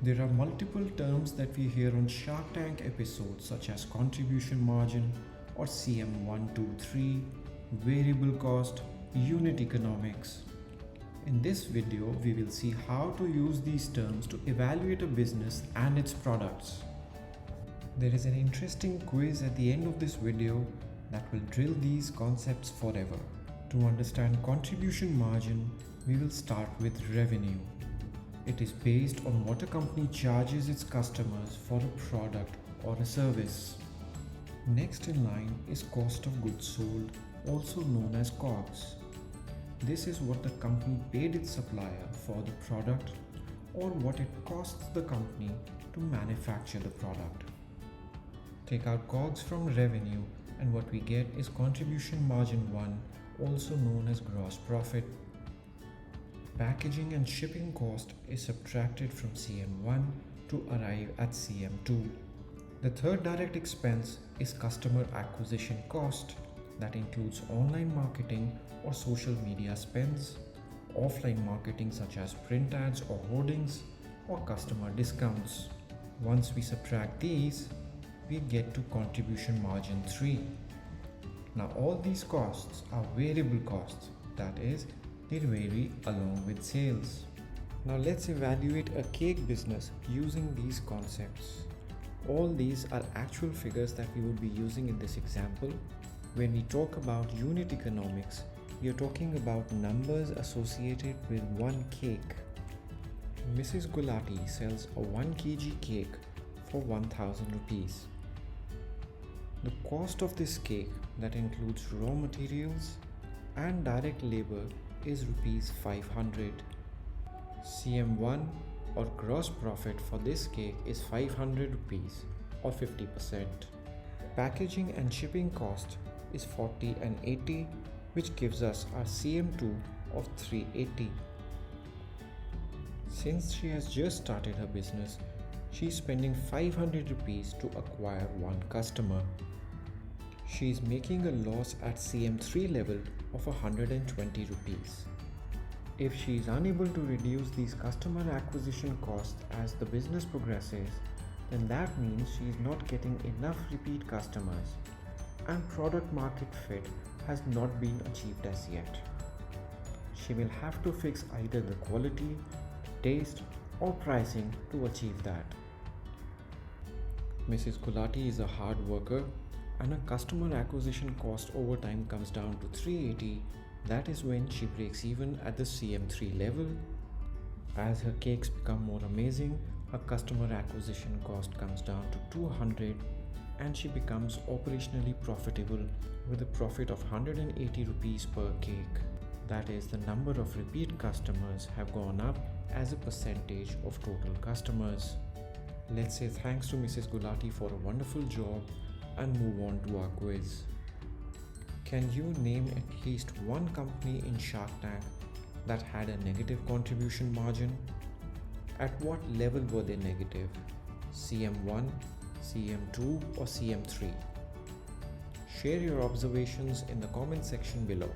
There are multiple terms that we hear on Shark Tank episodes such as contribution margin or CM1, 2, 3, variable cost, unit economics. In this video, we will see how to use these terms to evaluate a business and its products. There is an interesting quiz at the end of this video that will drill these concepts forever. To understand contribution margin, we will start with revenue. It is based on what a company charges its customers for a product or a service. Next in line is cost of goods sold, also known as COGS. This is what the company paid its supplier for the product or what it costs the company to manufacture the product. Take out COGS from revenue and what we get is contribution margin 1, also known as gross profit. Packaging and shipping cost is subtracted from CM1 to arrive at CM2. The third direct expense is customer acquisition cost that includes online marketing or social media spends, offline marketing such as print ads or hoardings, or customer discounts. Once we subtract these, we get to contribution margin 3. Now all these costs are variable costs, that is, they vary along with sales. Now let's evaluate a cake business using these concepts. All these are actual figures that we would be using in this example. When we talk about unit economics, we are talking about numbers associated with one cake. Mrs. Gulati sells a 1 kg cake for 1000 rupees. The cost of this cake, that includes raw materials and direct labor, is rupees 500. CM1 or gross profit for this cake is 500 rupees or 50%. Packaging and shipping cost is 40 and 80, which gives us our CM2 of 380. Since she has just started her business, she is spending 500 rupees to acquire one customer. She is making a loss at CM3 level of 120 rupees. If she is unable to reduce these customer acquisition costs as the business progresses, then that means she is not getting enough repeat customers and product market fit has not been achieved as yet. She will have to fix either the quality, taste, or pricing to achieve that. Mrs. Gulati is a hard worker and her customer acquisition cost over time comes down to 380. That is when she breaks even at the CM3 level. As her cakes become more amazing, her customer acquisition cost comes down to 200 and she becomes operationally profitable with a profit of 180 rupees per cake. That is, the number of repeat customers have gone up as a percentage of total customers. Let's say thanks to Mrs. Gulati for a wonderful job and move on to our quiz. Can you name at least one company in Shark Tank that had a negative contribution margin? At what level were they negative? CM1, CM2 or CM3? Share your observations in the comment section below.